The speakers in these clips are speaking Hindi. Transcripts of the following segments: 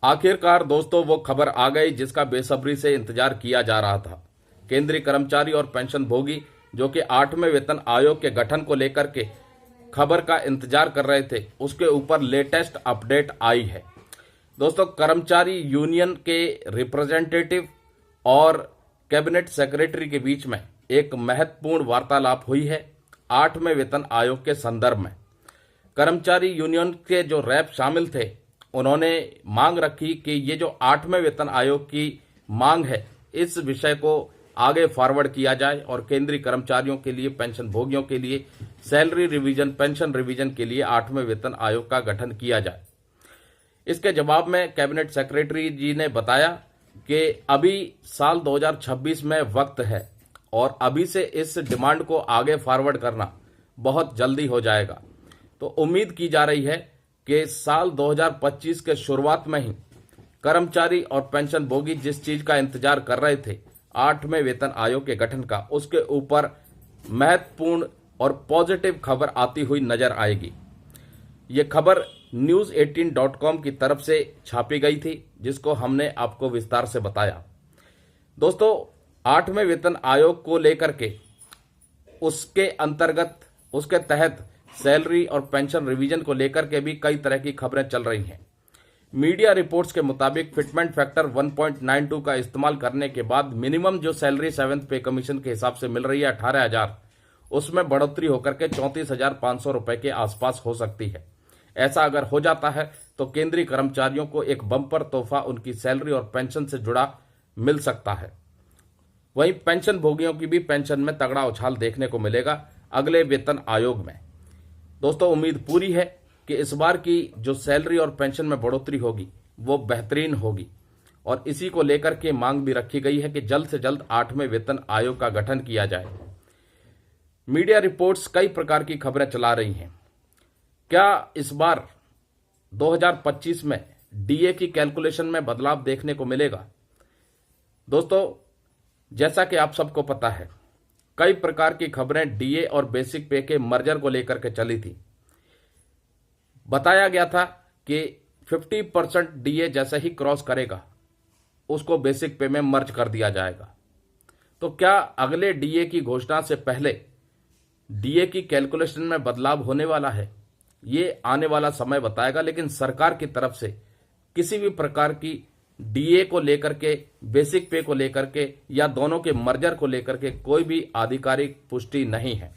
आखिरकार दोस्तों वो खबर आ गई जिसका बेसब्री से इंतजार किया जा रहा था। केंद्रीय कर्मचारी और पेंशन भोगी जो कि 8वें वेतन आयोग के गठन को लेकर के खबर का इंतजार कर रहे थे, उसके ऊपर लेटेस्ट अपडेट आई है। दोस्तों, कर्मचारी यूनियन के रिप्रेजेंटेटिव और कैबिनेट सेक्रेटरी के बीच में एक महत्वपूर्ण वार्तालाप हुई है 8वें वेतन आयोग के संदर्भ में। कर्मचारी यूनियन के जो रैप शामिल थे, उन्होंने मांग रखी कि ये जो 8वें वेतन आयोग की मांग है, इस विषय को आगे फॉरवर्ड किया जाए और केंद्रीय कर्मचारियों के लिए, पेंशन भोगियों के लिए सैलरी रिवीजन, पेंशन रिवीजन के लिए 8वें वेतन आयोग का गठन किया जाए। इसके जवाब में कैबिनेट सेक्रेटरी जी ने बताया कि अभी साल 2026 में वक्त है और अभी से इस डिमांड को आगे फॉरवर्ड करना बहुत जल्दी हो जाएगा। तो उम्मीद की जा रही है कि साल 2025 के शुरुआत में ही कर्मचारी और पेंशन भोगी जिस चीज का इंतजार कर रहे थे, 8वें वेतन आयोग के गठन का, उसके ऊपर महत्वपूर्ण और पॉजिटिव खबर आती हुई नजर आएगी। ये खबर news18.com की तरफ से छापी गई थी, जिसको हमने आपको विस्तार से बताया। दोस्तों, 8वें वेतन आयोग को लेकर के उसके अंतर्गत, उसके तहत सैलरी और पेंशन रिवीजन को लेकर के भी कई तरह की खबरें चल रही हैं। मीडिया रिपोर्ट्स के मुताबिक फिटमेंट फैक्टर 1.92 का इस्तेमाल करने के बाद मिनिमम जो सैलरी 7th पे कमीशन के हिसाब से मिल रही है 18,000, उसमें बढ़ोतरी होकर के 34,500 रुपए के आसपास हो सकती है। ऐसा अगर हो जाता है तो केंद्रीय कर्मचारियों को एक बम्पर तोहफा उनकी सैलरी और पेंशन से जुड़ा मिल सकता है। वहीं पेंशन भोगियों की भी पेंशन में तगड़ा उछाल देखने को मिलेगा अगले वेतन आयोग में। दोस्तों, उम्मीद पूरी है कि इस बार की जो सैलरी और पेंशन में बढ़ोतरी होगी वो बेहतरीन होगी और इसी को लेकर के मांग भी रखी गई है कि जल्द से जल्द 8वें वेतन आयोग का गठन किया जाए। मीडिया रिपोर्ट्स कई प्रकार की खबरें चला रही हैं। क्या इस बार 2025 में डीए की कैलकुलेशन में बदलाव देखने को मिलेगा? दोस्तों, जैसा कि आप सबको पता है, कई प्रकार की खबरें डीए और बेसिक पे के मर्जर को लेकर के चली थी। बताया गया था कि 50% डीए जैसे ही क्रॉस करेगा उसको बेसिक पे में मर्ज कर दिया जाएगा। तो क्या अगले डीए की घोषणा से पहले डीए की कैलकुलेशन में बदलाव होने वाला है? ये आने वाला समय बताएगा, लेकिन सरकार की तरफ से किसी भी प्रकार की डीए को लेकर के, बेसिक पे को लेकर के या दोनों के मर्जर को लेकर के कोई भी आधिकारिक पुष्टि नहीं है।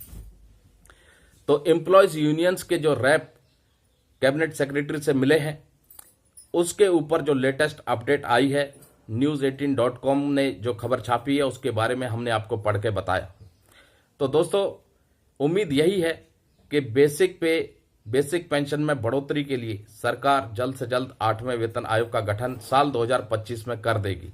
तो एम्प्लॉयज यूनियंस के जो रैप कैबिनेट सेक्रेटरी से मिले हैं, उसके ऊपर जो लेटेस्ट अपडेट आई है, news18.com ने जो खबर छापी है उसके बारे में हमने आपको पढ़ के बताया। तो दोस्तों, उम्मीद यही है कि बेसिक पेंशन में बढ़ोतरी के लिए सरकार जल्द से जल्द 8वें वेतन आयोग का गठन साल 2025 में कर देगी।